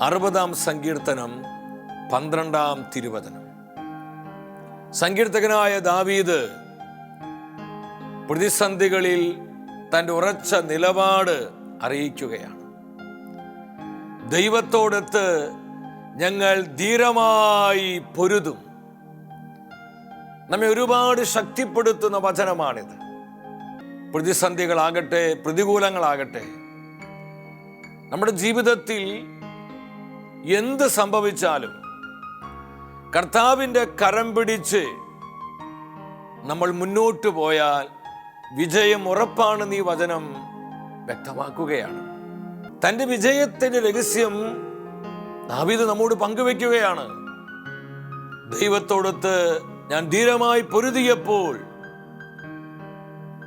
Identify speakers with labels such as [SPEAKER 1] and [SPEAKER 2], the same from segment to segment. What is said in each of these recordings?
[SPEAKER 1] 60-ാം സങ്കീർത്തനം 12-ാം തിരുവചനം. സങ്കീർത്തകനായ ദാവീദ് പ്രതിസന്ധികളിൽ തൻ്റെ ഉറച്ച നിലപാട് അറിയിക്കുകയാണ്. ദൈവത്തോടൊത്ത് ഞങ്ങൾ ധീരമായി പൊരുതും. നമ്മെ ഒരുപാട് ശക്തിപ്പെടുത്തുന്ന വചനമാണിത്. പ്രതിസന്ധികളാകട്ടെ, പ്രതികൂലങ്ങളാകട്ടെ, നമ്മുടെ ജീവിതത്തിൽ എന്ത് സംഭവിച്ചാലും കർത്താവിൻ്റെ കരം പിടിച്ച് നമ്മൾ മുന്നോട്ട് പോയാൽ വിജയം ഉറപ്പാണെന്ന് ഈ വചനം വ്യക്തമാക്കുകയാണ്. തൻ്റെ വിജയത്തിൻ്റെ രഹസ്യം ദാവീദ് നമ്മോട് പങ്കുവെക്കുകയാണ്. ദൈവത്തോടൊത്ത് ഞാൻ ധീരമായി പൊരുതിയപ്പോൾ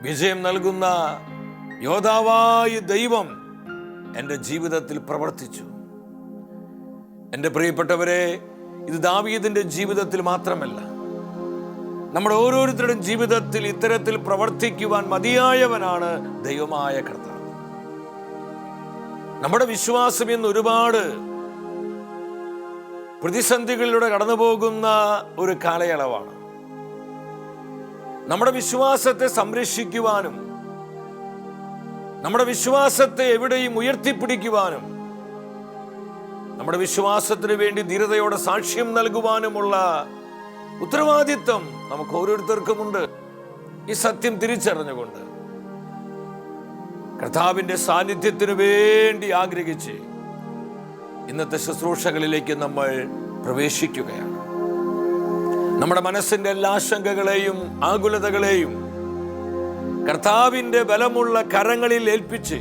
[SPEAKER 1] വിജയം നൽകുന്ന യോദ്ധാവായ ദൈവം എൻ്റെ ജീവിതത്തിൽ പ്രവർത്തിച്ചു. എൻ്റെ പ്രിയപ്പെട്ടവരെ, ഇത് ദാവീദിൻ്റെ ജീവിതത്തിൽ മാത്രമല്ല, നമ്മുടെ ഓരോരുത്തരുടെയും ജീവിതത്തിൽ ഇത്തരത്തിൽ പ്രവർത്തിക്കുവാൻ മതിയായവനാണ് ദൈവമായ കർത്താവ്. നമ്മുടെ വിശ്വാസം ഇന്ന് ഒരുപാട് പ്രതിസന്ധികളിലൂടെ കടന്നു പോകുന്ന ഒരു കാലയളവാണ്. നമ്മുടെ വിശ്വാസത്തെ സംരക്ഷിക്കുവാനും നമ്മുടെ വിശ്വാസത്തെ എവിടെയും ഉയർത്തിപ്പിടിക്കുവാനും നമ്മുടെ വിശ്വാസത്തിന് വേണ്ടി ധീരതയോടെ സാക്ഷ്യം നൽകുവാനുമുള്ള ഉത്തരവാദിത്വം നമുക്ക് ഓരോരുത്തർക്കുമുണ്ട്. ഈ സത്യം തിരിച്ചറിഞ്ഞുകൊണ്ട് കർത്താവിൻ്റെ സാന്നിധ്യത്തിനു വേണ്ടി ആഗ്രഹിച്ച് ഇന്നത്തെ ശുശ്രൂഷകളിലേക്ക് നമ്മൾ പ്രവേശിക്കുകയാണ്. നമ്മുടെ മനസ്സിൻ്റെ എല്ലാ ആശങ്കകളെയും ആകുലതകളെയും കർത്താവിൻ്റെ ബലമുള്ള കരങ്ങളിൽ ഏൽപ്പിച്ച്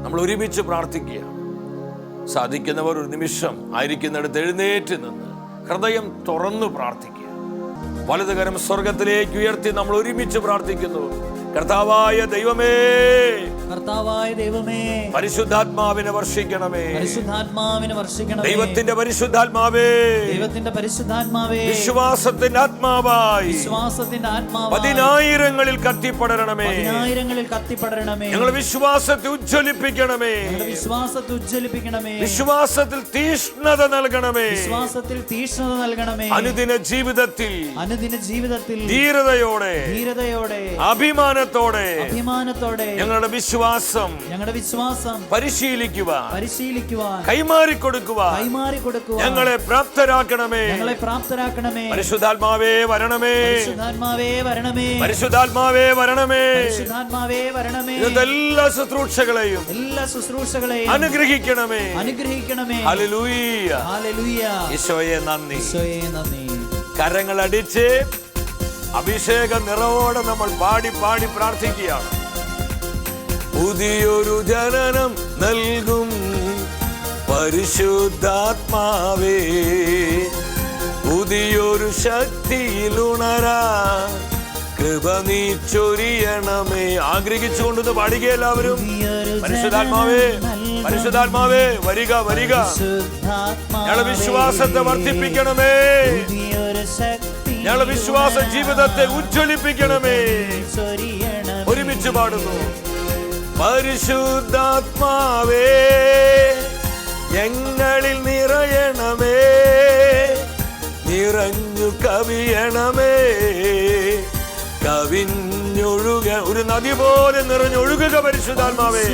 [SPEAKER 1] നമ്മൾ ഒരുമിച്ച് പ്രാർത്ഥിക്കുക. സാധിക്കുന്നവർ ഒരു നിമിഷം ആയിരിക്കുന്നിടത്ത് എഴുന്നേറ്റ് നിന്ന് ഹൃദയം തുറന്നു പ്രാർത്ഥിക്കുക. വലതുകരം സ്വർഗത്തിലേക്ക് ഉയർത്തി നമ്മൾ ഒരുമിച്ച് പ്രാർത്ഥിക്കുന്നു. കർത്താവായ ദൈവമേ, പരിശുദ്ധാത്മാവിനെ വർഷിക്കണമേ. ദൈവത്തിന്റെ പരിശുദ്ധാത്മാവേ, വിശ്വാസത്തിന്റെ ആത്മാവായി പതിനായിരങ്ങളിൽ കത്തിപ്പടരണമേ. ഞങ്ങളുടെ വിശ്വാസത്തെ ഉജ്ജ്വലിപ്പിക്കണമേ. വിശ്വാസത്തിൽ തീഷ്ണത നൽകണമേ. അനുദിന ജീവിതത്തിൽ ധീരതയോടെ അഭിമാനത്തോടെ ഞങ്ങളുടെ വിശ്വാസം പരിശീലിക്കുവാൻ കൈമാറിക്കൊടുക്കുവാൻ ഞങ്ങളെ പ്രാപ്തരാക്കണമേ. പരിശുദ്ധാത്മാവേ വരണമേ. പരിശുദ്ധാത്മാവേ വരണമേ. എല്ലാ ശുശ്രൂഷകളെയും അനുഗ്രഹിക്കണമേ. ഹല്ലേലൂയ. ഈശോയെ നന്ദി. കരങ്ങളടിച്ച് അഭിഷേക നിറവോടെ നമ്മൾ പാടി പാടി പ്രാർത്ഥിക്കുകയാണ്. പുതിയൊരു ജനനം നൽകും പരിശുദ്ധാത്മാവേ, പുതിയൊരു ശക്തിയിൽ ഉണരാൻ കൃപ നീ ചൊരിയണമേ. ആഗ്രഹിച്ചുകൊണ്ടൊന്ന് പാടുക എല്ലാവരും. പരിശുദ്ധാത്മാവേ, പരിശുദ്ധാത്മാവേ വരിക വരിക. ഞങ്ങളുടെ വിശ്വാസത്തെ വർദ്ധിപ്പിക്കണമേ. ഞങ്ങളുടെ വിശ്വാസ ജീവിതത്തെ ഉജ്ജ്വലിപ്പിക്കണമേ. ഒരുമിച്ച് പാടുന്നു. പരിശുദ്ധാത്മാവേ ഞങ്ങളിൽ നിറയണമേ. നിറഞ്ഞു കവിയണമേ. കവിഞ്ഞൊഴുക ഒരു നദി പോലെ നിറഞ്ഞൊഴുകുക പരിശുദ്ധാത്മാവേ.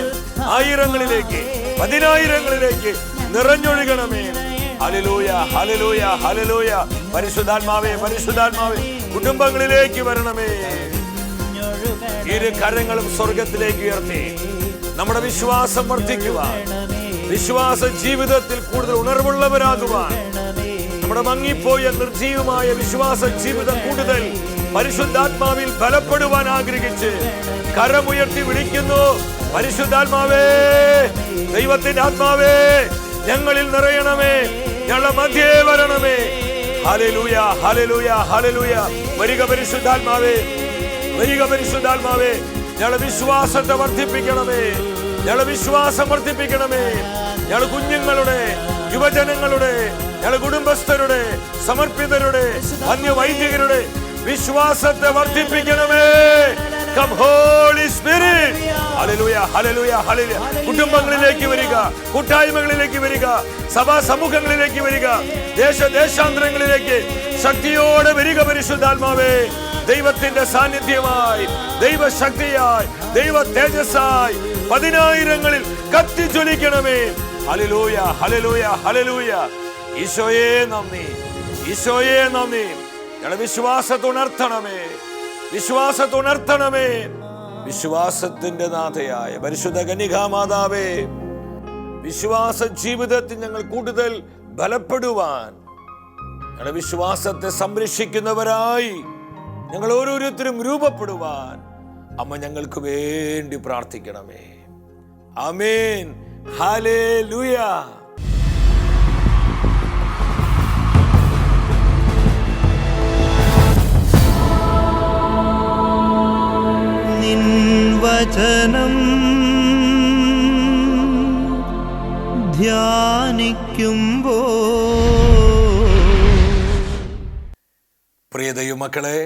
[SPEAKER 1] ആയിരങ്ങളിലേക്ക് പതിനായിരങ്ങളിലേക്ക് നിറഞ്ഞൊഴുകണമേ. ഹല്ലേലൂയ, ഹല്ലേലൂയ, ഹല്ലേലൂയ. പരിശുദ്ധാത്മാവേ, പരിശുദ്ധാത്മാവേ കുടുംബങ്ങളിലേക്ക് വരണമേ. ഇരു കരങ്ങളും സ്വർഗത്തിലേക്ക് ഉയർത്തി നമ്മുടെ വിശ്വാസം വർദ്ധിക്കുവാൻ, വിശ്വാസ ജീവിതത്തിൽ കൂടുതൽ ഉണർവുള്ളവരാകുവാൻ, നമ്മുടെ മങ്ങിപ്പോയ നിർജീവമായ വിശ്വാസ ജീവിതം കൂടുതൽ പരിശുദ്ധാത്മാവിൽ ബലപ്പെടുവാൻ ആഗ്രഹിച്ച് കരമുയർത്തി വിളിക്കുന്നു. പരിശുദ്ധാത്മാവേ, ദൈവത്തിന്റെ ആത്മാവേ ഞങ്ങളിൽ നിറയണമേ. ഞങ്ങളുടെ മധ്യേ വരണമേ. ഹല്ലേലൂയ, ഹല്ലേലൂയ, ഹല്ലേലൂയ. വരിക പരിശുദ്ധാത്മാവേ, വരിക പരിശുദ്ധാത്മാവേ. ഞങ്ങളുടെ വിശ്വാസത്തെ വർദ്ധിപ്പിക്കണമേ. ഞങ്ങളുടെ വിശ്വാസം വർദ്ധിപ്പിക്കണമേ. ഞങ്ങളുടെ കുഞ്ഞുങ്ങളുടെ, യുവജനങ്ങളുടെ, ഞങ്ങളുടെ കുടുംബസ്ഥരുടെ, സമർപ്പിതരുടെ, അന്യവൈദികരുടെ വിശ്വാസത്തെ വർദ്ധിപ്പിക്കണമേ. Come Holy Spirit. Hallelujah, hallelujah, hallelujah. കുടുംബങ്ങളിലേക്ക് വരിക, കൂട്ടായ്മകളിലേക്ക് വരിക, സഭാ സമൂഹങ്ങളിലേക്ക് വരിക, ദേശാന്തരങ്ങളിലേക്ക് ശക്തിയോടെ വരിക പരിശുദ്ധാത്മാവേ. ദൈവത്തിന്റെ സാന്നിധ്യമായി, ദൈവശക്തിയായി, ദൈവ തേജസ്സായി 10,000-ങ്ങളിൽ കത്തിജ്വലിക്കണമേ. ഹല്ലേലൂയ, ഹല്ലേലൂയ, ഹല്ലേലൂയ. ഈശോയെ നന്ദി, ഈശോയെ നന്ദി. ഞങ്ങളുടെ വിശ്വാസത്തുണർത്തണമേ, വിശ്വാസത്തുണർത്തണമേ. വിശ്വാസത്തിന്റെ നാഥയായ പരിശുദ്ധ കന്യകാമാതാവേ, വിശ്വാസ ജീവിതത്തിൽ ഞങ്ങൾ കൂടുതൽ ബലപ്പെടുവാൻ, ഞങ്ങളുടെ വിശ്വാസത്തെ സംരക്ഷിക്കുന്നവരായി ഞങ്ങൾ ഓരോരുത്തരും രൂപപ്പെടുവാൻ അമ്മ ഞങ്ങൾക്ക് വേണ്ടി പ്രാർത്ഥിക്കണമേ. ആമേൻ. ഹല്ലേലൂയ.
[SPEAKER 2] നിൻ വചനം ധ്യാനിക്കുമ്പോൾ
[SPEAKER 1] പ്രിയ ദൈവമക്കളെ,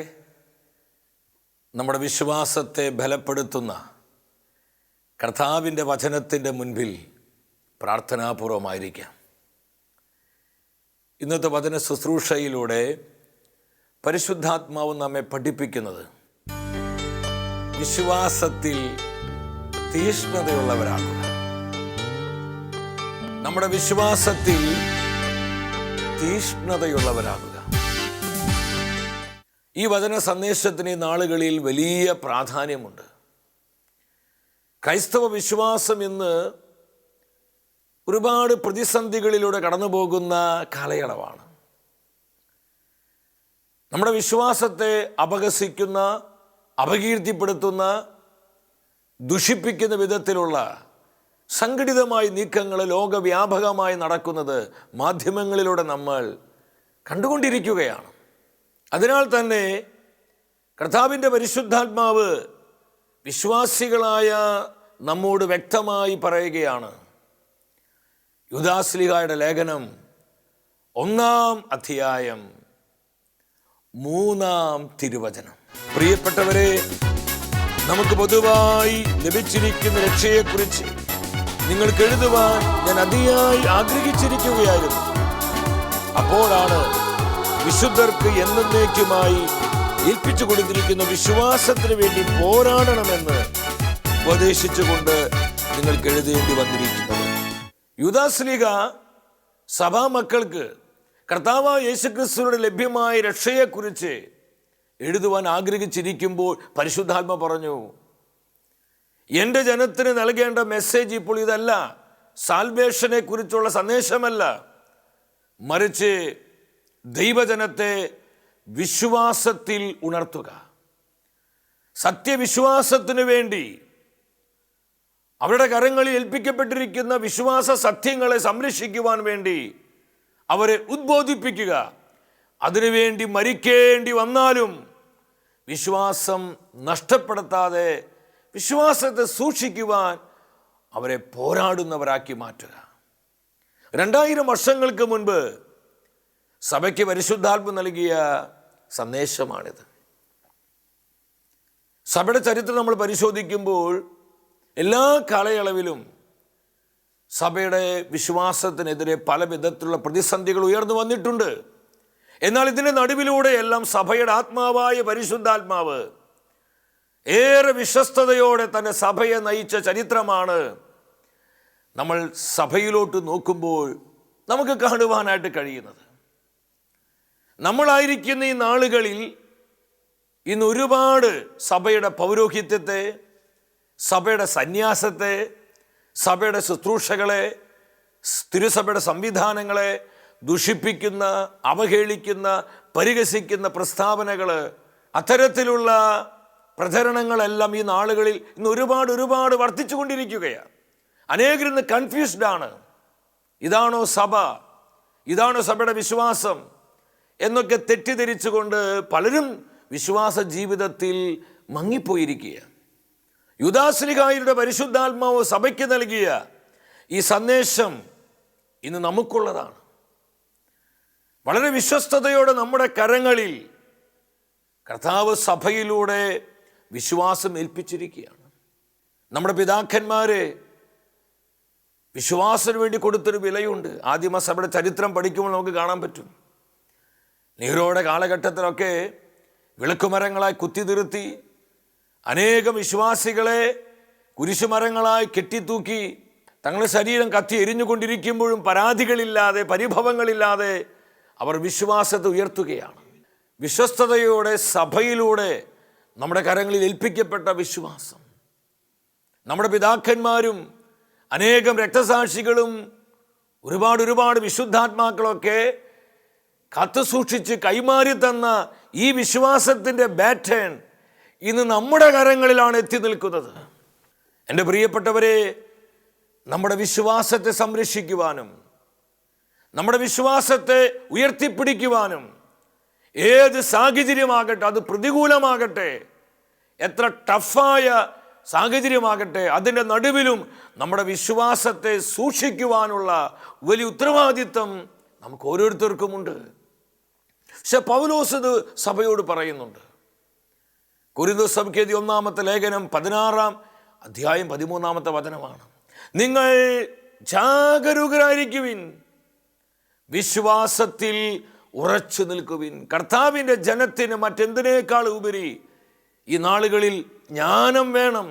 [SPEAKER 1] നമ്മുടെ വിശ്വാസത്തെ ബലപ്പെടുത്തുന്ന കർത്താവിൻ്റെ വചനത്തിൻ്റെ മുൻപിൽ പ്രാർത്ഥനാപൂർവമായിരിക്കാം. ഇന്നത്തെ വചന ശുശ്രൂഷയിലൂടെ പരിശുദ്ധാത്മാവ് നമ്മെ പഠിപ്പിക്കുന്നത് വിശ്വാസത്തിൽ തീഷ്ണതയുള്ളവരാകുക. നമ്മുടെ വിശ്വാസത്തിൽ തീഷ്ണതയുള്ളവരാകുക. ഈ വചന സന്ദേശത്തിന് നാളുകളിൽ വലിയ പ്രാധാന്യമുണ്ട്. ക്രൈസ്തവ വിശ്വാസം ഇന്ന് ഒരുപാട് പ്രതിസന്ധികളിലൂടെ കടന്നു പോകുന്ന കാലയളവാണ്. നമ്മുടെ വിശ്വാസത്തെ അപഹസിക്കുന്ന, അപകീർത്തിപ്പെടുത്തുന്ന, ദുഷിപ്പിക്കുന്ന വിധത്തിലുള്ള സംഘടിതമായ നീക്കങ്ങൾ ലോകവ്യാപകമായി നടക്കുന്നത് മാധ്യമങ്ങളിലൂടെ നമ്മൾ കണ്ടുകൊണ്ടിരിക്കുകയാണ്. അതിനാൽ തന്നെ കർത്താവിൻ്റെ പരിശുദ്ധാത്മാവ് വിശ്വാസികളായ നമ്മോട് വ്യക്തമായി പറയുകയാണ്. യൂദാശ്ലീഹായുടെ ലേഖനം 1-ാം അധ്യായം 3-ാം തിരുവചനം. പ്രിയപ്പെട്ടവരെ, നമുക്ക് പൊതുവായി ലഭിച്ചിരിക്കുന്ന രക്ഷയെക്കുറിച്ച് നിങ്ങൾക്ക് എഴുതുവാൻ ഞാൻ അതിയായി ആഗ്രഹിച്ചിരിക്കുകയായിരുന്നു. അപ്പോഴാണ് വിശുദ്ധർക്ക് എന്നേക്കുമായി ഏൽപ്പിച്ചു കൊടുത്തിരിക്കുന്ന വിശ്വാസത്തിന് വേണ്ടി പോരാടണമെന്ന് ഉപദേശിച്ചുകൊണ്ട് നിങ്ങൾക്ക് എഴുതേണ്ടി വന്നിരിക്കുന്നത്. യൂദാശ്ലീഹ സഭാമക്കൾക്ക് കർത്താവായ യേശുക്രിസ്തുവിന്റെ ലഭ്യമായ രക്ഷയെക്കുറിച്ച് എഴുതുവാൻ ആഗ്രഹിച്ചിരിക്കുമ്പോൾ പരിശുദ്ധാത്മ പറഞ്ഞു, എൻ്റെ ജനത്തിന് നൽകേണ്ട മെസ്സേജ് ഇപ്പോൾ ഇതല്ല, സാൽവേഷനെ കുറിച്ചുള്ള സന്ദേശമല്ല, മറിച്ച് ദൈവജനത്തെ വിശ്വാസത്തിൽ ഉണർത്തുക. സത്യവിശ്വാസത്തിനു വേണ്ടി അവരുടെ കരങ്ങളിൽ ഏൽപ്പിക്കപ്പെട്ടിരിക്കുന്ന വിശ്വാസ സത്യങ്ങളെ സംരക്ഷിക്കുവാൻ വേണ്ടി അവരെ ഉദ്ബോധിപ്പിക്കുക. അതിനുവേണ്ടി മരിക്കേണ്ടി വന്നാലും വിശ്വാസം നഷ്ടപ്പെടുത്താതെ വിശ്വാസത്തെ സൂക്ഷിക്കുവാൻ അവരെ പോരാടുന്നവരാക്കി മാറ്റുക. 2000 വർഷങ്ങൾക്ക് മുൻപ് സഭയ്ക്ക് പരിശുദ്ധാത്മ നൽകിയ സന്ദേശമാണിത്. സഭയുടെ ചരിത്രം നമ്മൾ പരിശോധിക്കുമ്പോൾ എല്ലാ കാലയളവിലും സഭയുടെ വിശ്വാസത്തിനെതിരെ പല വിധത്തിലുള്ള പ്രതിസന്ധികൾ ഉയർന്നു വന്നിട്ടുണ്ട്. എന്നാൽ ഇതിൻ്റെ നടുവിലൂടെയെല്ലാം സഭയുടെ ആത്മാവായ പരിശുദ്ധാത്മാവ് ഏറെ വിശ്വസ്തയോടെ തന്നെ സഭയെ നയിച്ച ചരിത്രമാണ് നമ്മൾ സഭയിലോട്ട് നോക്കുമ്പോൾ നമുക്ക് കാണുവാനായിട്ട് കഴിയുന്നത്. നമ്മളായിരിക്കുന്ന ഈ നാളുകളിൽ ഇന്ന് ഒരുപാട് സഭയുടെ പൗരോഹിത്യത്തെ, സഭയുടെ സന്യാസത്തെ, സഭയുടെ ശുശ്രൂഷകളെ, തിരുസഭയുടെ സംവിധാനങ്ങളെ ദുഷിപ്പിക്കുന്ന, അവഹേളിക്കുന്ന, പരിഹസിക്കുന്ന പ്രസ്താവനകൾ, അത്തരത്തിലുള്ള പ്രചരണങ്ങളെല്ലാം ഈ നാളുകളിൽ ഇന്ന് ഒരുപാട് വർദ്ധിച്ചു കൊണ്ടിരിക്കുകയാണ്. അനേകരിന്ന് കൺഫ്യൂസ്ഡ് ആണ്. ഇതാണോ സഭ, ഇതാണോ സഭയുടെ വിശ്വാസം എന്നൊക്കെ തെറ്റിദ്ധരിച്ചുകൊണ്ട് പലരും വിശ്വാസ ജീവിതത്തിൽ മങ്ങിപ്പോയിരിക്കുകയാണ്. യൂദാശ്ലീഹായുടെ പരിശുദ്ധാത്മാവ് സഭയ്ക്ക് നൽകിയ ഈ സന്ദേശം ഇന്ന് നമുക്കുള്ളതാണ്. വളരെ വിശ്വസ്തയോടെ നമ്മുടെ കരങ്ങളിൽ കർത്താവ് സഭയിലൂടെ വിശ്വാസം ഏൽപ്പിച്ചിരിക്കുകയാണ്. നമ്മുടെ പിതാക്കന്മാരെ വിശ്വാസത്തിന് വേണ്ടി കൊടുത്തൊരു വിലയുണ്ട്. ആദിമസഭയുടെ ചരിത്രം പഠിക്കുമ്പോൾ നമുക്ക് കാണാൻ പറ്റും. നെഹ്റുയുടെ കാലഘട്ടത്തിലൊക്കെ വിളക്കുമരങ്ങളായി കുത്തിനിർത്തി അനേകം വിശ്വാസികളെ കുരിശുമരങ്ങളായി കെട്ടിത്തൂക്കി തങ്ങളുടെ ശരീരം കത്തി എരിഞ്ഞുകൊണ്ടിരിക്കുമ്പോഴും പരാതികളില്ലാതെ പരിഭവങ്ങളില്ലാതെ അവർ വിശ്വാസത്തെ ഉയർത്തുകയാണ്. വിശ്വസ്തതയോടെ സഭയിലൂടെ നമ്മുടെ കരങ്ങളിൽ ഏൽപ്പിക്കപ്പെട്ട വിശ്വാസം. നമ്മുടെ പിതാക്കന്മാരും അനേകം രക്തസാക്ഷികളും ഒരുപാട് വിശുദ്ധാത്മാക്കളൊക്കെ കാത്തു സൂക്ഷിച്ച് കൈമാറി തന്ന ഈ വിശ്വാസത്തിൻ്റെ ബാറ്റേൺ ഇന്ന് നമ്മുടെ കരങ്ങളിലാണ് എത്തി നിൽക്കുന്നത്. എൻ്റെ പ്രിയപ്പെട്ടവരെ, നമ്മുടെ വിശ്വാസത്തെ സംരക്ഷിക്കുവാനും നമ്മുടെ വിശ്വാസത്തെ ഉയർത്തിപ്പിടിക്കുവാനും ഏത് സാഹചര്യമാകട്ടെ, അത് പ്രതികൂലമാകട്ടെ, എത്ര ടഫായ സാഹചര്യമാകട്ടെ, അതിൻ്റെ നടുവിലും നമ്മുടെ വിശ്വാസത്തെ സൂക്ഷിക്കുവാനുള്ള വലിയ ഉത്തരവാദിത്വം നമുക്ക് ഓരോരുത്തർക്കുമുണ്ട്. പക്ഷെ പൗലോസ് ഇത് സഭയോട് പറയുന്നുണ്ട്. കൊരിന്ത്യർ സഭയ്ക്ക് എഴുതിയ 1-ാമത്തെ ലേഖനം 16-ാം അധ്യായം 13-ാമത്തെ വചനമാണ്. നിങ്ങൾ ജാഗരൂകരായിരിക്കുവിൻ, വിശ്വാസത്തിൽ ഉറച്ചു നിൽക്കുവിൻ. കർത്താവിൻ്റെ ജനത്തിന് മറ്റെന്തിനേക്കാൾ ഉപരി ഈ നാളുകളിൽ ജ്ഞാനം വേണം.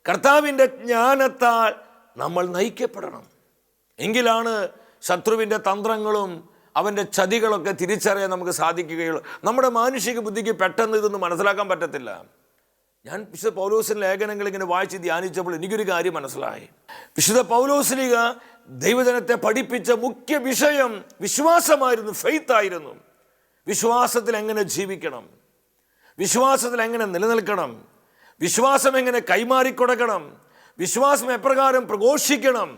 [SPEAKER 1] കർത്താവിൻ്റെ ജ്ഞാനത്താൽ നമ്മൾ നയിക്കപ്പെടണം. എങ്കിലാണ് ശത്രുവിൻ്റെ തന്ത്രങ്ങളും അവൻ്റെ ചതികളൊക്കെ തിരിച്ചറിയാൻ നമുക്ക് സാധിക്കുകയുള്ളൂ. നമ്മുടെ മാനുഷിക ബുദ്ധിക്ക് പെട്ടെന്ന് ഇതൊന്നും മനസ്സിലാക്കാൻ പറ്റത്തില്ല. ഞാൻ വിശുദ്ധ പൗലോസിൻ്റെ ലേഖനങ്ങൾ ഇങ്ങനെ വായിച്ച് ധ്യാനിച്ചപ്പോൾ എനിക്കൊരു കാര്യം മനസ്സിലായി. വിശുദ്ധ പൗലോസ്ലീഹ ദൈവജനത്തെ പഠിപ്പിച്ച മുഖ്യ വിഷയം വിശ്വാസമായിരുന്നു, ഫെയ്ത്ത് ആയിരുന്നു. വിശ്വാസത്തിൽ എങ്ങനെ ജീവിക്കണം, വിശ്വാസത്തിൽ എങ്ങനെ നിലനിൽക്കണം, വിശ്വാസം എങ്ങനെ കൈമാറിക്കൊടുക്കണം, വിശ്വാസം എപ്രകാരം പ്രഘോഷിക്കണം,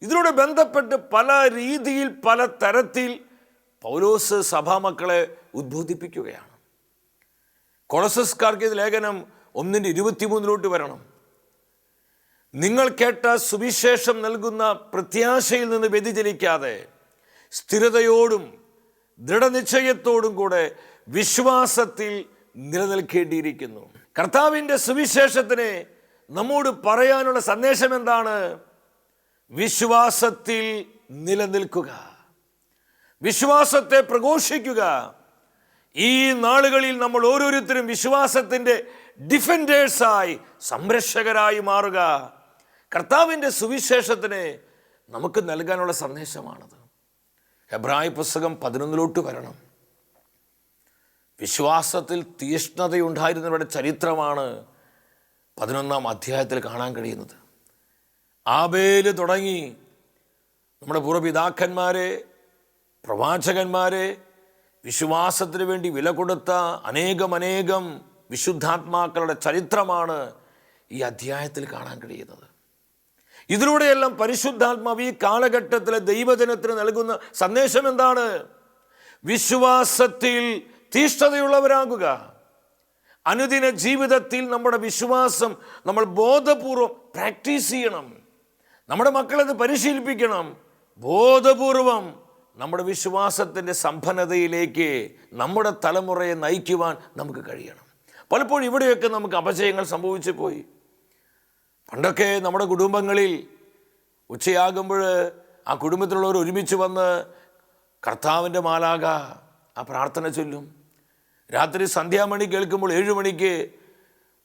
[SPEAKER 1] ഇതിനോട് ബന്ധപ്പെട്ട് പല രീതിയിൽ പല തരത്തിൽ പൗലോസ് സഭാമക്കളെ ഉദ്ബോധിപ്പിക്കുകയാണ്. കൊളോസ്യർക്കാർക്ക് ലേഖനം 1:23 വരണം. നിങ്ങൾ കേട്ട സുവിശേഷം നൽകുന്ന പ്രത്യാശയിൽ നിന്ന് വ്യതിചലിക്കാതെ സ്ഥിരതയോടും ദൃഢനിശ്ചയത്തോടും കൂടെ വിശ്വാസത്തിൽ നിലനിൽക്കേണ്ടിയിരിക്കുന്നു. കർത്താവിൻ്റെ സുവിശേഷത്തിന് നമ്മോട് പറയാനുള്ള സന്ദേശം എന്താണ്? വിശ്വാസത്തിൽ നിലനിൽക്കുക, വിശ്വാസത്തെ പ്രഘോഷിക്കുക. ഈ നാളുകളിൽ നമ്മൾ ഓരോരുത്തരും വിശ്വാസത്തിൻ്റെ ഡിഫൻഡേഴ്സായി, സംരക്ഷകരായി മാറുക. കർത്താവിൻ്റെ സുവിശേഷത്തിന് നമുക്ക് നൽകാനുള്ള സന്ദേശമാണത്. ഹെബ്രായ പുസ്തകം 11 വരണം. വിശ്വാസത്തിൽ തീഷ്ണതയുണ്ടായിരുന്നവരുടെ ചരിത്രമാണ് 11-ാം അധ്യായത്തിൽ കാണാൻ കഴിയുന്നത്. ആബേല് തുടങ്ങി നമ്മുടെ പൂർവ്വപിതാക്കന്മാരെ, പ്രവാചകന്മാരെ, വിശ്വാസത്തിന് വേണ്ടി വില കൊടുത്ത അനേകം വിശുദ്ധാത്മാക്കളുടെ ചരിത്രമാണ് ഈ അധ്യായത്തിൽ കാണാൻ കഴിയുന്നത്. ഇതിലൂടെയെല്ലാം പരിശുദ്ധാത്മാവ് ഈ കാലഘട്ടത്തിലെ ദൈവജനത്തിന് നൽകുന്ന സന്ദേശം എന്താണ്? വിശ്വാസത്തിൽ തീഷ്ണതയുള്ളവരാകുക. അനുദിന ജീവിതത്തിൽ നമ്മുടെ വിശ്വാസം നമ്മൾ ബോധപൂർവം പ്രാക്ടീസ് ചെയ്യണം. നമ്മുടെ മക്കളത് പരിശീലിപ്പിക്കണം. ബോധപൂർവം നമ്മുടെ വിശ്വാസത്തിൻ്റെ സമ്പന്നതയിലേക്ക് നമ്മുടെ തലമുറയെ നയിക്കുവാൻ നമുക്ക് കഴിയണം. പലപ്പോഴും ഇവിടെയൊക്കെ നമുക്ക് അപജയങ്ങൾ സംഭവിച്ചു പോയി. പണ്ടൊക്കെ നമ്മുടെ കുടുംബങ്ങളിൽ ഉച്ചയാകുമ്പോൾ ആ കുടുംബത്തിലുള്ളവർ ഒരുമിച്ച് വന്ന് കർത്താവിൻ്റെ മാലാഖ ആ പ്രാർത്ഥന ചൊല്ലും. രാത്രി സന്ധ്യാമണി കേൾക്കുമ്പോൾ 7 മണിക്ക്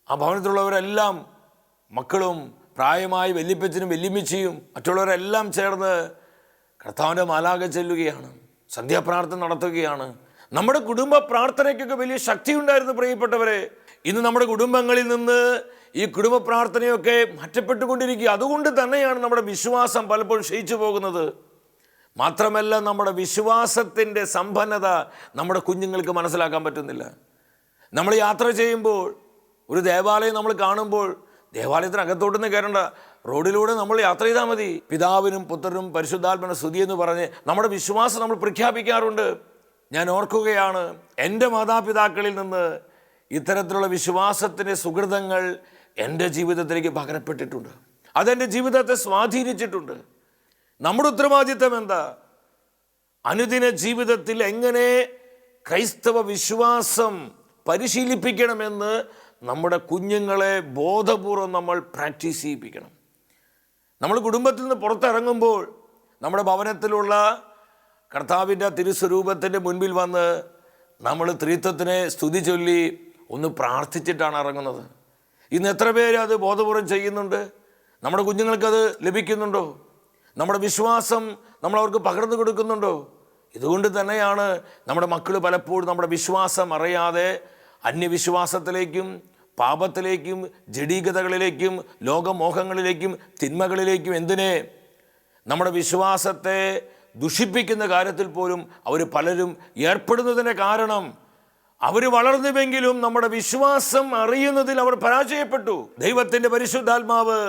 [SPEAKER 1] ആ ഭവനത്തിലുള്ളവരെല്ലാം, മക്കളും പ്രായമായി വല്യപ്പച്ചനും വല്യമ്മച്ചിയും മറ്റുള്ളവരെല്ലാം ചേർന്ന് കർത്താവിൻ്റെ മാലാഖ ചൊല്ലുകയാണ്, സന്ധ്യാപ്രാർത്ഥന നടത്തുകയാണ്. നമ്മുടെ കുടുംബ പ്രാർത്ഥനയ്ക്കൊക്കെ വലിയ ശക്തി ഉണ്ടായിരുന്നു പ്രിയപ്പെട്ടവരെ. ഇന്ന് നമ്മുടെ കുടുംബങ്ങളിൽ നിന്ന് ഈ കുടുംബ പ്രാർത്ഥനയൊക്കെ മാറ്റപ്പെട്ടുകൊണ്ടിരിക്കുക. അതുകൊണ്ട് തന്നെയാണ് നമ്മുടെ വിശ്വാസം പലപ്പോഴും ക്ഷയിച്ചു പോകുന്നത്. മാത്രമല്ല, നമ്മുടെ വിശ്വാസത്തിൻ്റെ സമ്പന്നത നമ്മുടെ കുഞ്ഞുങ്ങൾക്ക് മനസ്സിലാക്കാൻ പറ്റുന്നില്ല. നമ്മൾ യാത്ര ചെയ്യുമ്പോൾ ഒരു ദേവാലയം നമ്മൾ കാണുമ്പോൾ ദേവാലയത്തിനകത്തോട്ടൊന്നും കയറേണ്ട, റോഡിലൂടെ നമ്മൾ യാത്ര ചെയ്താൽ മതി. പിതാവിനും പുത്രനും പരിശുദ്ധാത്മന സ്തുതി എന്ന് പറഞ്ഞ് നമ്മുടെ വിശ്വാസം നമ്മൾ പ്രഖ്യാപിക്കാറുണ്ട്. ഞാൻ ഓർക്കുകയാണ്, എൻ്റെ മാതാപിതാക്കളിൽ നിന്ന് ഇത്തരത്തിലുള്ള വിശ്വാസത്തിൻ്റെ സുഹൃതങ്ങൾ എൻ്റെ ജീവിതത്തിലേക്ക് പകരപ്പെട്ടിട്ടുണ്ട്. അതെൻ്റെ ജീവിതത്തെ സ്വാധീനിച്ചിട്ടുണ്ട്. നമ്മുടെ ഉത്തരവാദിത്തം എന്താ? അനുദിന ജീവിതത്തിൽ എങ്ങനെ ക്രൈസ്തവ വിശ്വാസം പരിശീലിപ്പിക്കണമെന്ന് നമ്മുടെ കുഞ്ഞുങ്ങളെ ബോധപൂർവം നമ്മൾ പ്രാക്ടീസ് ചെയ്യിപ്പിക്കണം. നമ്മൾ കുടുംബത്തിൽ നിന്ന് പുറത്തിറങ്ങുമ്പോൾ നമ്മുടെ ഭവനത്തിലുള്ള കർത്താവിൻ്റെ തിരുസ്വരൂപത്തിൻ്റെ മുൻപിൽ വന്ന് നമ്മൾ ത്രിത്വത്തിനെ സ്തുതി ചൊല്ലി ഒന്ന് പ്രാർത്ഥിച്ചിട്ടാണ് ഇറങ്ങുന്നത്. ഇന്ന് എത്ര പേര് അത് ബോധപൂർവം ചെയ്യുന്നുണ്ട്? നമ്മുടെ കുഞ്ഞുങ്ങൾക്കത് ലഭിക്കുന്നുണ്ടോ? നമ്മുടെ വിശ്വാസം നമ്മൾ അവർക്ക് പകർന്നു കൊടുക്കുന്നുണ്ടോ? ഇതുകൊണ്ട് തന്നെയാണ് നമ്മുടെ മക്കൾ പലപ്പോഴും നമ്മുടെ വിശ്വാസം അറിയാതെ അന്യവിശ്വാസത്തിലേക്കും പാപത്തിലേക്കും ജഡീകതകളിലേക്കും ലോകമോഹങ്ങളിലേക്കും തിന്മകളിലേക്കും എന്തിനെ നമ്മുടെ വിശ്വാസത്തെ ദുഷിപ്പിക്കുന്ന കാര്യത്തിൽ പോലും അവർ പലരും ഏർപ്പെടുന്നതിൻ്റെ കാരണം അവർ വളർന്നുവെങ്കിലും നമ്മുടെ വിശ്വാസം അറിയുന്നതിൽ അവർ പരാജയപ്പെട്ടു. ദൈവത്തിൻ്റെ പരിശുദ്ധാത്മാവ്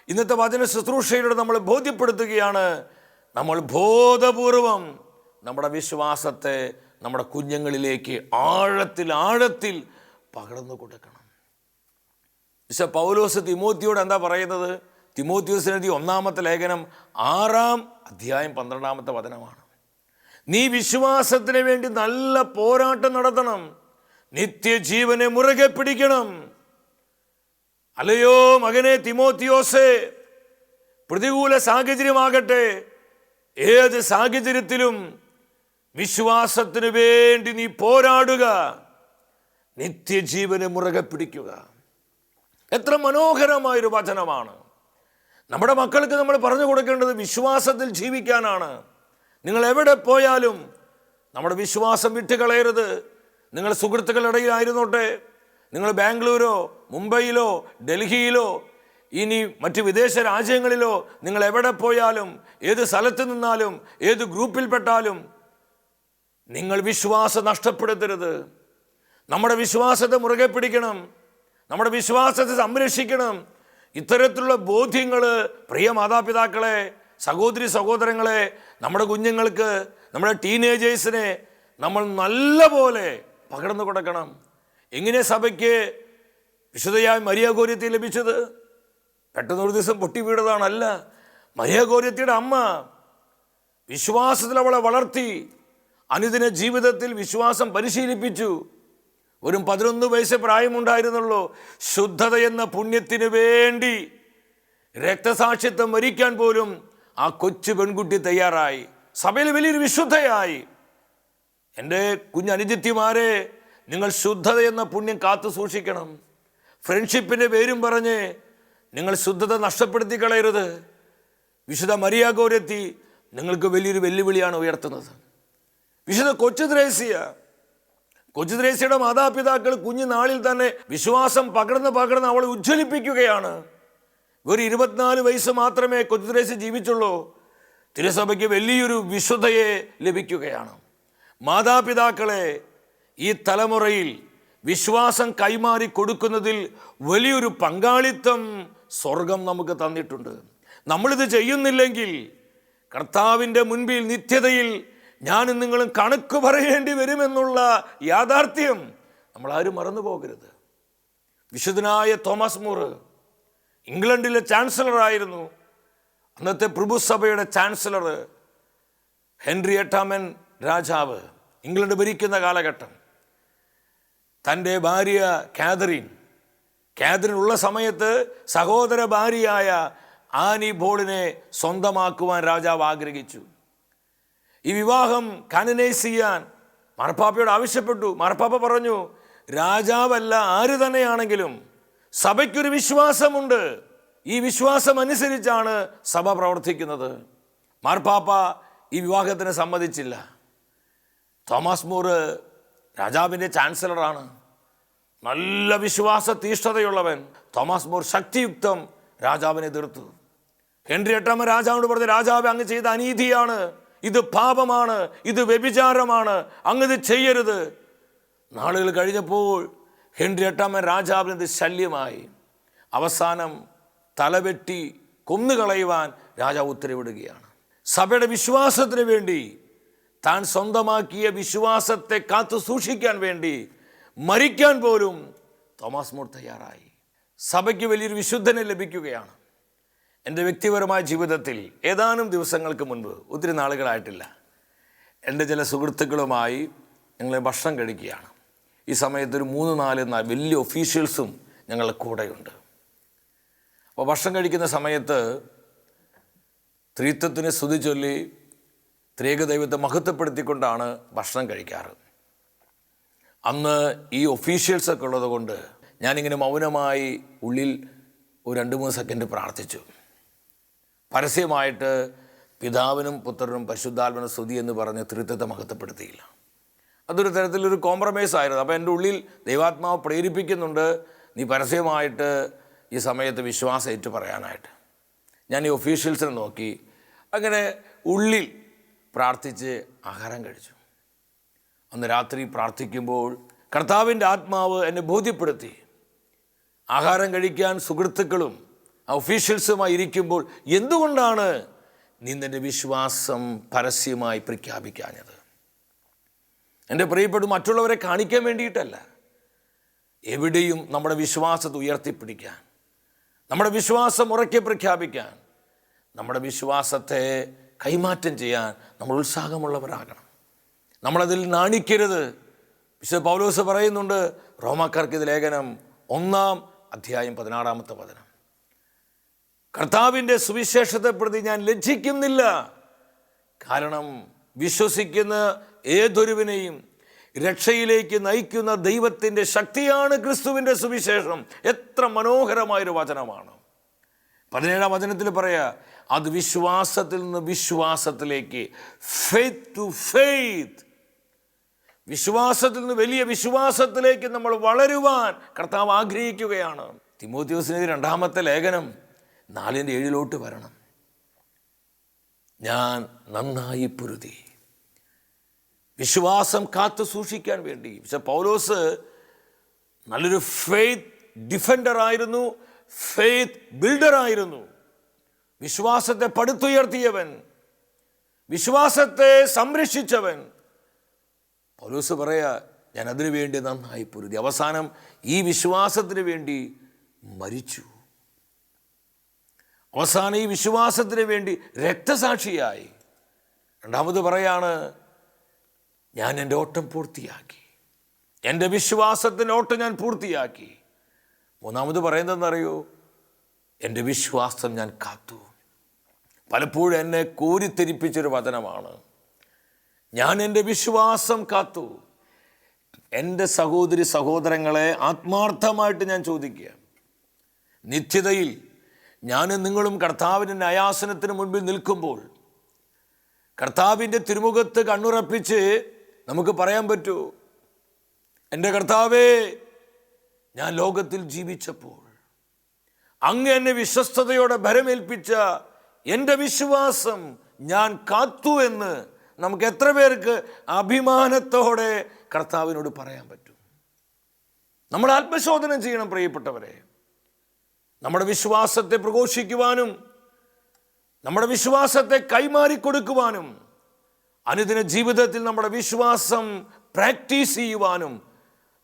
[SPEAKER 1] ഇന്നത്തെ വചന ശുശ്രൂഷയിലൂടെ നമ്മൾ ബോധ്യപ്പെടുത്തുകയാണ്. നമ്മൾ ബോധപൂർവം നമ്മുടെ വിശ്വാസത്തെ നമ്മുടെ കുഞ്ഞുങ്ങളിലേക്ക് ആഴത്തിൽ പകർന്നു കൊടുക്കണം. വിശുദ്ധ പൗലോസ് തിമോത്തിയോട് എന്താ പറയുന്നത്? തിമോത്തിയോസിനെഴുതിയ 1-ാമത്തെ ലേഖനം 6-ാം അധ്യായം 12-ാമത്തെ വചനമാണ്. നീ വിശ്വാസത്തിന് വേണ്ടി നല്ല പോരാട്ടം നടത്തണം, നിത്യജീവനെ മുറുകെ പിടിക്കണം. അല്ലയോ മകനെ തിമോത്തിയോസേ, പ്രതികൂല സാഹചര്യമാകട്ടെ, ഏത് സാഹചര്യത്തിലും വിശ്വാസത്തിന് വേണ്ടി നീ പോരാടുക, നിത്യജീവനെ മുറുകെ പിടിക്കുക. എത്ര മനോഹരമായൊരു വചനമാണ്. നമ്മുടെ മക്കൾക്ക് നമ്മൾ പറഞ്ഞു കൊടുക്കേണ്ടത് വിശ്വാസത്തിൽ ജീവിക്കാനാണ്. നിങ്ങൾ എവിടെ പോയാലും നമ്മുടെ വിശ്വാസം വിട്ടുകളയരുത്. നിങ്ങൾ സുഹൃത്തുക്കളുടെ ഇടയിലായിരുന്നോട്ടെ, നിങ്ങൾ ബാംഗ്ലൂരോ മുംബൈയിലോ ഡൽഹിയിലോ ഇനി മറ്റ് വിദേശ രാജ്യങ്ങളിലോ നിങ്ങൾ എവിടെ പോയാലും ഏത് സ്ഥലത്ത് നിന്നാലും ഏത് ഗ്രൂപ്പിൽപ്പെട്ടാലും നിങ്ങൾ വിശ്വാസം നഷ്ടപ്പെടുത്തരുത്. നമ്മുടെ വിശ്വാസത്തെ മുറുകെ പിടിക്കണം, നമ്മുടെ വിശ്വാസത്തെ സംരക്ഷിക്കണം. ഇത്തരത്തിലുള്ള ബോധ്യങ്ങൾ പ്രിയ മാതാപിതാക്കളെ, സഹോദരി സഹോദരങ്ങളെ, നമ്മുടെ കുഞ്ഞുങ്ങൾക്ക്, നമ്മുടെ ടീനേജേഴ്സിനെ നമ്മൾ നല്ല പോലെ പകർന്നു കൊടുക്കണം. എങ്ങനെ സഭയ്ക്ക് വിശുദ്ധയായ മരിയാഗോര്യത്തെ ലഭിച്ചത്? പെട്ടെന്നൊരു ദിവസം പൊട്ടി വീണതാണല്ല. മരിയാഗോര്യത്തിയുടെ അമ്മ വിശ്വാസത്തിൽ അവളെ വളർത്തി, അനുദിന ജീവിതത്തിൽ വിശ്വാസം പരിശീലിപ്പിച്ചു. വെറും 11 വയസ്സ് പ്രായമുണ്ടായിരുന്നുള്ളൂ. ശുദ്ധത എന്ന പുണ്യത്തിന് വേണ്ടി രക്തസാക്ഷിത്വം വരിക്കാൻ പോലും ആ കൊച്ചു പെൺകുട്ടി തയ്യാറായി. സഭയിൽ വലിയൊരു വിശുദ്ധയായി. എൻ്റെ കുഞ്ഞനുജത്തിമാരെ, നിങ്ങൾ ശുദ്ധത എന്ന പുണ്യം കാത്തു സൂക്ഷിക്കണം. ഫ്രണ്ട്ഷിപ്പിൻ്റെ പേരും പറഞ്ഞ് നിങ്ങൾ ശുദ്ധത നഷ്ടപ്പെടുത്തി കളയരുത്. വിശുദ്ധ മരിയാഗോര്യത്തി നിങ്ങൾക്ക് വലിയൊരു വെല്ലുവിളിയാണ് ഉയർത്തുന്നത്. വിശുദ്ധ കൊച്ചു ത്രേസ്യയുടെ മാതാപിതാക്കൾ കുഞ്ഞുനാളിൽ തന്നെ വിശ്വാസം പകർന്ന് അവളെ ഉജ്ജ്വലിപ്പിക്കുകയാണ്. ഒരു 24 വയസ്സ് മാത്രമേ കൊച്ചു ത്രേസ്യ ജീവിച്ചുള്ളൂ. തിരുസഭയ്ക്ക് വലിയൊരു വിശുദ്ധയെ ലഭിക്കുകയാണ്. മാതാപിതാക്കളെ ഈ തലമുറയിൽ വിശ്വാസം കൈമാറി കൊടുക്കുന്നതിൽ വലിയൊരു പങ്കാളിത്തം സ്വർഗം നമുക്ക് തന്നിട്ടുണ്ട്. നമ്മളിത് ചെയ്യുന്നില്ലെങ്കിൽ കർത്താവിൻ്റെ മുൻപിൽ നിത്യതയിൽ ഞാനും നിങ്ങളും കണക്ക് പറയേണ്ടി വരുമെന്നുള്ള യാഥാർത്ഥ്യം നമ്മളാരും മറന്നു പോകരുത്. വിശുദ്ധനായ തോമസ് മൂർ ഇംഗ്ലണ്ടിലെ ചാൻസലറായിരുന്നു. അന്നത്തെ പ്രഭുസഭയുടെ ചാൻസലർ ഹെൻറി 8-ാമൻ രാജാവ് ഇംഗ്ലണ്ട് ഭരിക്കുന്ന കാലഘട്ടം. തൻ്റെ ഭാര്യ കാതറിൻ ഉള്ള സമയത്ത് സഹോദര ഭാര്യയായ ആനി ബോളിനെ സ്വന്തമാക്കുവാൻ രാജാവ് ആഗ്രഹിച്ചു. ഈ വിവാഹം കാനനൈസ് ചെയ്യാൻ മാർപ്പാപ്പയോട് ആവശ്യപ്പെട്ടു. മാർപ്പാപ്പ പറഞ്ഞു, രാജാവല്ല ആര് തന്നെയാണെങ്കിലും സഭയ്ക്കൊരു വിശ്വാസമുണ്ട്, ഈ വിശ്വാസം അനുസരിച്ചാണ് സഭ പ്രവർത്തിക്കുന്നത്. മാർപ്പാപ്പ ഈ വിവാഹത്തിന് സമ്മതിച്ചില്ല. തോമസ് മൂർ രാജാവിൻ്റെ ചാൻസലറാണ്, നല്ല വിശ്വാസ തീഷ്ണതയുള്ളവൻ. തോമസ് മൂർ ശക്തിയുക്തം രാജാവിനെ എതിർത്തു. ഹെൻറി 8-ാമൻ രാജാവിനോട് പറഞ്ഞു, രാജാവ് അങ്ങ് ചെയ്ത അനീതിയാണ്, ഇത് പാപമാണ്, ഇത് വ്യഭിചാരമാണ്, അങ്ങ് ചെയ്യരുത്. നാളുകൾ കഴിഞ്ഞപ്പോൾ ഹെൻറി 8-ാമൻ രാജാവിന് ഇത് ശല്യമായി. അവസാനം തലവെട്ടി കൊന്നുകളയുവാൻ രാജാവ് ഉത്തരവിടുകയാണ്. സഭയുടെ വിശ്വാസത്തിന് വേണ്ടി, താൻ സ്വന്തമാക്കിയ വിശ്വാസത്തെ കാത്തു സൂക്ഷിക്കാൻ വേണ്ടി മരിക്കാൻ പോലും തോമസ് മൂർ തയ്യാറായി. സഭയ്ക്ക് വലിയൊരു വിശുദ്ധനെ ലഭിക്കുകയാണ്. എൻ്റെ വ്യക്തിപരമായ ജീവിതത്തിൽ ഏതാനും ദിവസങ്ങൾക്ക് മുൻപ്, ഒത്തിരി നാളുകളായിട്ടില്ല, എൻ്റെ ചില സുഹൃത്തുക്കളുമായി ഞങ്ങൾ ഭക്ഷണം കഴിക്കുകയാണ്. ഈ സമയത്ത് ഒരു 3-4 വലിയ ഒഫീഷ്യൽസും ഞങ്ങളുടെ കൂടെയുണ്ട്. അപ്പോൾ ഭക്ഷണം കഴിക്കുന്ന സമയത്ത് ത്രിത്വത്തിന് സ്തുതി ചൊല്ലി ത്രിയേക ദൈവത്തെ മഹത്വപ്പെടുത്തിക്കൊണ്ടാണ് ഭക്ഷണം കഴിക്കാറ്. അന്ന് ഈ ഒഫീഷ്യൽസൊക്കെ ഉള്ളത് കൊണ്ട് ഞാനിങ്ങനെ മൗനമായി ഉള്ളിൽ ഒരു 2-3 സെക്കൻഡ് പ്രാർത്ഥിച്ചു. പരസ്യമായിട്ട് പിതാവിനും പുത്രനും പരിശുദ്ധാത്മന സ്തുതി എന്ന് പറഞ്ഞ് ത്രിത്വത്തെ മഹത്വപ്പെടുത്തിയില്ല. അതൊരു തരത്തിലൊരു കോംപ്രമൈസ് ആയിരുന്നു. അപ്പോൾ എൻ്റെ ഉള്ളിൽ ദൈവാത്മാവ് പ്രേരിപ്പിക്കുന്നുണ്ട്, നീ പരസ്യമായിട്ട് ഈ സമയത്ത് വിശ്വാസം ഏറ്റു പറയാനായിട്ട്. ഞാൻ ഈ ഒഫീഷ്യൽസിനെ നോക്കി അങ്ങനെ ഉള്ളിൽ പ്രാർത്ഥിച്ച് ആഹാരം കഴിച്ചു. അന്ന് രാത്രി പ്രാർത്ഥിക്കുമ്പോൾ കർത്താവിൻ്റെ ആത്മാവ് എന്നെ ബോധ്യപ്പെടുത്തി, ആഹാരം കഴിക്കാൻ സുഹൃത്തുക്കളും ഒഫീഷ്യൽസുമായി ഇരിക്കുമ്പോൾ എന്തുകൊണ്ടാണ് നീ നിൻ്റെ വിശ്വാസം പരസ്യമായി പ്രഖ്യാപിക്കാഞ്ഞത്? എൻ്റെ പ്രിയപ്പെട്ട മറ്റുള്ളവരെ കാണിക്കാൻ വേണ്ടിയിട്ടല്ല, എവിടെയും നമ്മുടെ വിശ്വാസത്തെ ഉയർത്തിപ്പിടിക്കാൻ, നമ്മുടെ വിശ്വാസം ഉറക്കെ പ്രഖ്യാപിക്കാൻ, നമ്മുടെ വിശ്വാസത്തെ കൈമാറ്റം ചെയ്യാൻ നമ്മൾ ഉത്സാഹമുള്ളവരാകണം. നമ്മളതിൽ നാണിക്കരുത്. വിശുദ്ധ പൗലോസ് പറയുന്നുണ്ട്, റോമാക്കാർക്ക് ഇത് ലേഖനം 1-16 കർത്താവിൻ്റെ സുവിശേഷത്തെ പ്രതി ഞാൻ ലജ്ജിക്കുന്നില്ല. കാരണം വിശ്വസിക്കുന്ന ഏതൊരുവിനെയും രക്ഷയിലേക്ക് നയിക്കുന്ന ദൈവത്തിൻ്റെ ശക്തിയാണ് ക്രിസ്തുവിൻ്റെ സുവിശേഷം. എത്ര മനോഹരമായൊരു വചനമാണ്. 17-ാം വചനത്തിൽ പറയാ, അത് വിശ്വാസത്തിൽ നിന്ന് വിശ്വാസത്തിലേക്ക്, ഫെയ്ത്ത് ടു ഫെയ്ത്ത്, വിശ്വാസത്തിൽ നിന്ന് വലിയ വിശ്വാസത്തിലേക്ക് നമ്മൾ വളരുവാൻ കർത്താവ് ആഗ്രഹിക്കുകയാണ്. തിമോഥെയോസിന് 2-ാമത്തെ ലേഖനം 4:7 വരണം. ഞാൻ നന്നായി പൊരുതി വിശ്വാസം കാത്തു സൂക്ഷിക്കാൻ വേണ്ടി. പക്ഷെ പൗലോസ് നല്ലൊരു ഫെയ്ത്ത് ഡിഫൻഡർ ആയിരുന്നു, ഫെയ്ത്ത് ബിൽഡർ ആയിരുന്നു. വിശ്വാസത്തെ പടുത്തുയർത്തിയവൻ, വിശ്വാസത്തെ സംരക്ഷിച്ചവൻ. പൗലോസ് പറയാ, ഞാൻ അതിനു വേണ്ടി നന്നായി പൊരുതി. അവസാനം ഈ വിശ്വാസത്തിന് വേണ്ടി മരിച്ചു. അവസാനം ഈ വിശ്വാസത്തിന് വേണ്ടി രക്തസാക്ഷിയായി. 2ാമത് പറയാണ്, ഞാൻ എൻ്റെ ഓട്ടം പൂർത്തിയാക്കി, എൻ്റെ വിശ്വാസത്തിൻ്റെ ഓട്ടം ഞാൻ പൂർത്തിയാക്കി. 3ാമത് പറയുന്നതെന്നറിയോ, എൻ്റെ വിശ്വാസം ഞാൻ കാത്തു. പലപ്പോഴും എന്നെ കോരിത്തെരിപ്പിച്ചൊരു വചനമാണ്. ഞാൻ എൻ്റെ വിശ്വാസം കാത്തു. എൻ്റെ സഹോദരി സഹോദരങ്ങളെ ആത്മാർത്ഥമായിട്ട് ഞാൻ ചോദിക്കുക, നിത്യതയിൽ ഞാനും നിങ്ങളും കർത്താവിൻ്റെ ന്യായാസനത്തിന് മുൻപിൽ നിൽക്കുമ്പോൾ കർത്താവിൻ്റെ തിരുമുഖത്ത് കണ്ണുറപ്പിച്ച് നമുക്ക് പറയാൻ പറ്റൂ, എൻ്റെ കർത്താവേ, ഞാൻ ലോകത്തിൽ ജീവിച്ചപ്പോൾ അങ്ങ് എന്നെ വിശ്വസ്തയോടെ ഭരമേൽപ്പിച്ച എൻ്റെ വിശ്വാസം ഞാൻ കാത്തു എന്ന് നമുക്ക് എത്ര പേർക്ക് അഭിമാനത്തോടെ കർത്താവിനോട് പറയാൻ പറ്റും? നമ്മൾ ആത്മശോധന ചെയ്യണം പ്രിയപ്പെട്ടവരെ. നമ്മുടെ വിശ്വാസത്തെ പ്രഘോഷിക്കുവാനും നമ്മുടെ വിശ്വാസത്തെ കൈമാറിക്കൊടുക്കുവാനും അനുദിന ജീവിതത്തിൽ നമ്മുടെ വിശ്വാസം പ്രാക്ടീസ് ചെയ്യുവാനും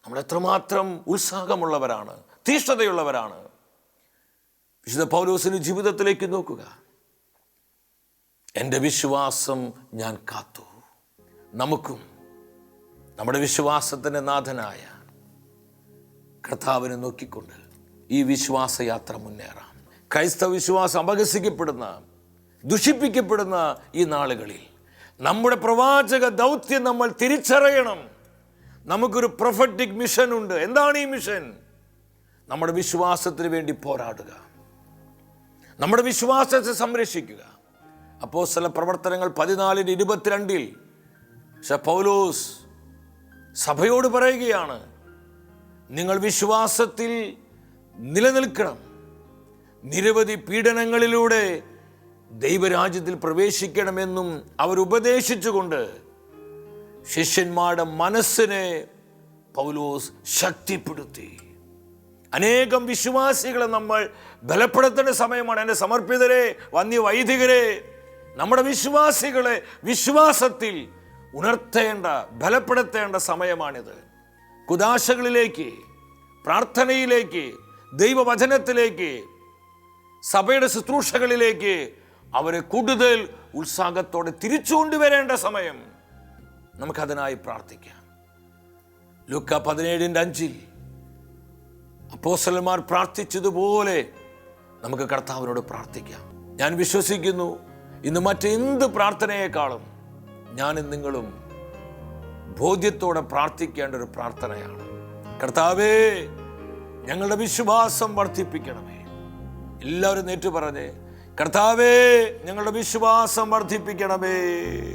[SPEAKER 1] നമ്മൾ എത്രമാത്രം ഉത്സാഹമുള്ളവരാണ്, തീഷ്ണതയുള്ളവരാണ്. വിശുദ്ധ പൗലോസിന്റെ ജീവിതത്തിലേക്ക് നോക്കുക. എൻ്റെ വിശ്വാസം ഞാൻ കാത്തു. നമുക്കും നമ്മുടെ വിശ്വാസത്തിൻ്റെ നാഥനായ കർത്താവിനെ നോക്കിക്കൊണ്ട് ഈ വിശ്വാസയാത്ര മുന്നേറാം. ക്രൈസ്തവ വിശ്വാസം അപഹസിക്കപ്പെടുന്ന, ദുഷിപ്പിക്കപ്പെടുന്ന ഈ നാളുകളിൽ നമ്മുടെ പ്രവാചക ദൗത്യം നമ്മൾ തിരിച്ചറിയണം. നമുക്കൊരു പ്രൊഫറ്റിക് മിഷൻ ഉണ്ട്. എന്താണ് ഈ മിഷൻ? നമ്മുടെ വിശ്വാസത്തിന് വേണ്ടി പോരാടുക, നമ്മുടെ വിശ്വാസത്തെ സംരക്ഷിക്കുക. അപ്പോസ്തല പ്രവർത്തനങ്ങൾ 14:22 പൗലോസ് സഭയോട് പറയുകയാണ്, നിങ്ങൾ വിശ്വാസത്തിൽ നിലനിൽക്കണം, നിരവധി പീഡനങ്ങളിലൂടെ ദൈവരാജ്യത്തിൽ പ്രവേശിക്കണമെന്നും അവർ ഉപദേശിച്ചുകൊണ്ട് ശിഷ്യന്മാരുടെ മനസ്സിനെ പൗലോസ് ശക്തിപ്പെടുത്തി. അനേകം വിശ്വാസികളെ നമ്മൾ ബലപ്പെടുത്തേണ്ട സമയമാണ്. എൻ്റെ സമർപ്പിതരെ, വന്യവൈദികരെ, നമ്മുടെ വിശ്വാസികളെ വിശ്വാസത്തിൽ ഉണർത്തേണ്ട, ബലപ്പെടുത്തേണ്ട സമയമാണിത്. കുദാശകളിലേക്ക്, പ്രാർത്ഥനയിലേക്ക്, ദൈവവചനത്തിലേക്ക്, സഭയുടെ ശുശ്രൂഷകളിലേക്ക് അവരെ കൂടുതൽ ഉത്സാഹത്തോടെ തിരിച്ചുകൊണ്ടുവരേണ്ട സമയം. നമുക്കതിനായി പ്രാർത്ഥിക്കാം. ലൂക്ക 17:5 അപ്പോസ്തലന്മാർ പ്രാർത്ഥിച്ചതുപോലെ നമുക്ക് കർത്താവിനോട് പ്രാർത്ഥിക്കാം. ഞാൻ വിശ്വസിക്കുന്നു ഇന്ന് മറ്റെന്ത് പ്രാർത്ഥനയെക്കാളും ഞാനും നിങ്ങളും ബോധ്യത്തോടെ പ്രാർത്ഥിക്കേണ്ട ഒരു പ്രാർത്ഥനയാണ്. കർത്താവേ, ഞങ്ങളുടെ വിശ്വാസം വർദ്ധിപ്പിക്കണമേ. എല്ലാവരും നേറ്റു പറഞ്ഞേ, കർത്താവേ, ഞങ്ങളുടെ വിശ്വാസം വർദ്ധിപ്പിക്കണമേ.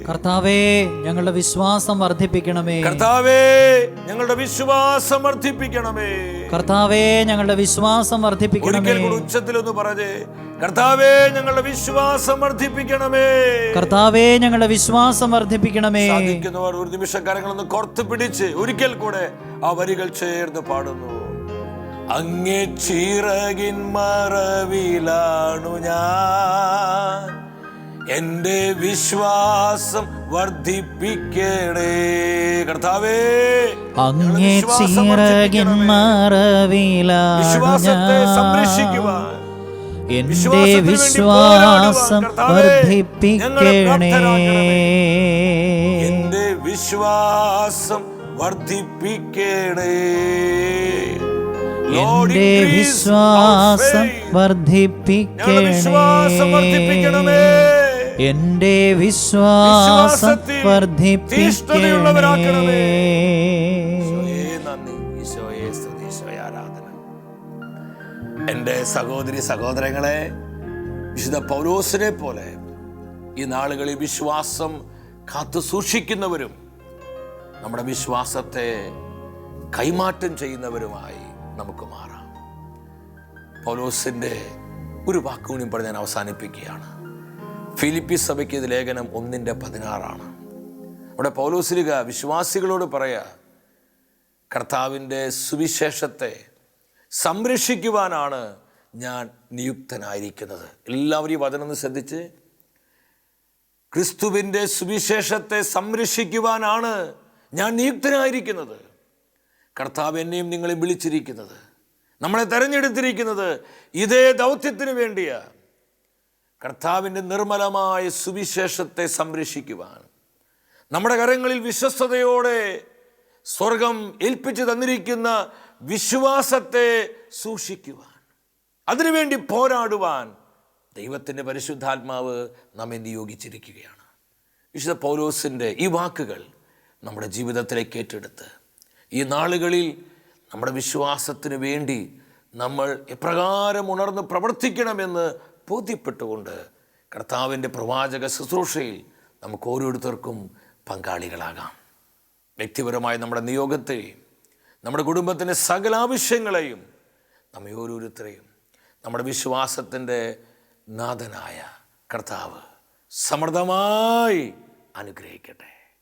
[SPEAKER 3] കർത്താവേ, ഞങ്ങളുടെ വിശ്വാസം വർദ്ധിപ്പിക്കണമേ.
[SPEAKER 1] കർത്താവേ, ഞങ്ങളുടെ വിശ്വാസം വർദ്ധിപ്പിക്കണമേ.
[SPEAKER 3] കർത്താവേ, ഞങ്ങളുടെ വിശ്വാസം വർദ്ധിപ്പിക്കണമേ.
[SPEAKER 1] ഒരിക്കൽ കൂടി ഉച്ചത്തിലൊന്ന് പറഞ്ഞേ, കർത്താവേ, ഞങ്ങളുടെ വിശ്വാസം വർദ്ധിപ്പിക്കണമേ.
[SPEAKER 3] കർത്താവേ, ഞങ്ങളുടെ വിശ്വാസം വർദ്ധിപ്പിക്കണമേ.
[SPEAKER 1] സാധിക്കുന്നവർ ഒരു നിമിഷം കരങ്ങളൊന്ന് കോർത്ത് പിടിച്ച് ഒരിക്കൽ കൂടെ ആ വരികൾ ചേർന്ന് പാടുന്നു. അങ്ങേ ചിറകിൻ മറവിലാണു ഞാൻ, എന്റെ വിശ്വാസം വർദ്ധിപ്പിക്കണേ. കർത്താവേ,
[SPEAKER 3] അങ്ങേ ചിറകിൻ മറവിലാണു
[SPEAKER 1] വിശ്വാസത്തെ
[SPEAKER 3] ഞാൻ,
[SPEAKER 1] സംരക്ഷിക്കുവാൻ,
[SPEAKER 3] എന്റെ വിശ്വാസം വർദ്ധിപ്പിക്കണേ.
[SPEAKER 1] എന്റെ വിശ്വാസം വർദ്ധിപ്പിക്കണേ.
[SPEAKER 3] എന്റെ വിശ്വാസം വർദ്ധിപ്പിക്കണമേ. എന്റെ വിശ്വാസം വർദ്ധിപ്പിക്കണമേ.
[SPEAKER 1] എൻ്റെ സഹോദരി സഹോദരങ്ങളെ, വിശുദ്ധ പൗലോസിനെ പോലെ ഈ നാളുകളിൽ വിശ്വാസം കാത്തു സൂക്ഷിക്കുന്നവരും നമ്മുടെ വിശ്വാസത്തെ കൈമാറ്റം ചെയ്യുന്നവരുമായി നമുക്ക് മാറാം. പൗലോസിൻ്റെ ഒരു വാക്കുകൂടി പറഞ്ഞ് ഞാൻ അവസാനിപ്പിക്കുകയാണ്. ഫിലിപ്പി സഭയ്ക്ക് ഇത് ലേഖനം 1:16 അവിടെ പൗലോസ്ലീഹ വിശ്വാസികളോട് പറയാ, കർത്താവിൻ്റെ സുവിശേഷത്തെ സംരക്ഷിക്കുവാനാണ് ഞാൻ നിയുക്തനായിരിക്കുന്നത്. എല്ലാവരും ഈ വചനം ഒന്ന് ശ്രദ്ധിച്ച്, ക്രിസ്തുവിൻ്റെ സുവിശേഷത്തെ സംരക്ഷിക്കുവാനാണ് ഞാൻ നിയുക്തനായിരിക്കുന്നത്. കർത്താവ് എന്നെയും നിങ്ങളെയും വിളിച്ചിരിക്കുന്നത്, നമ്മളെ തെരഞ്ഞെടുത്തിരിക്കുന്നത് ഇതേ ദൗത്യത്തിന് വേണ്ടിയാ. കർത്താവിൻ്റെ നിർമ്മലമായ സുവിശേഷത്തെ സംരക്ഷിക്കുവാൻ, നമ്മുടെ കരങ്ങളിൽ വിശ്വസ്തയോടെ സ്വർഗം ഏൽപ്പിച്ചു തന്നിരിക്കുന്ന വിശ്വാസത്തെ സൂക്ഷിക്കുവാൻ, അതിനുവേണ്ടി പോരാടുവാൻ ദൈവത്തിൻ്റെ പരിശുദ്ധാത്മാവ് നമ്മെ നിയോഗിച്ചിരിക്കുകയാണ്. വിശുദ്ധ പൗലോസിൻ്റെ ഈ വാക്കുകൾ നമ്മുടെ ജീവിതത്തിലേക്ക് ഏറ്റെടുത്ത് ഈ നാളുകളിൽ നമ്മുടെ വിശ്വാസത്തിന് വേണ്ടി നമ്മൾ എപ്രകാരം ഉണർന്ന് പ്രവർത്തിക്കണമെന്ന് ബോധ്യപ്പെട്ടുകൊണ്ട് കർത്താവിൻ്റെ പ്രവാചക ശുശ്രൂഷയിൽ നമുക്ക് ഓരോരുത്തർക്കും പങ്കാളികളാകാം. വ്യക്തിപരമായ നമ്മുടെ നിയോഗത്തെയും നമ്മുടെ കുടുംബത്തിൻ്റെ സകല ആവശ്യങ്ങളെയും നമ്മെ ഓരോരുത്തരെയും നമ്മുടെ വിശ്വാസത്തിൻ്റെ നാഥനായ കർത്താവ് സമൃദ്ധമായി അനുഗ്രഹിക്കട്ടെ.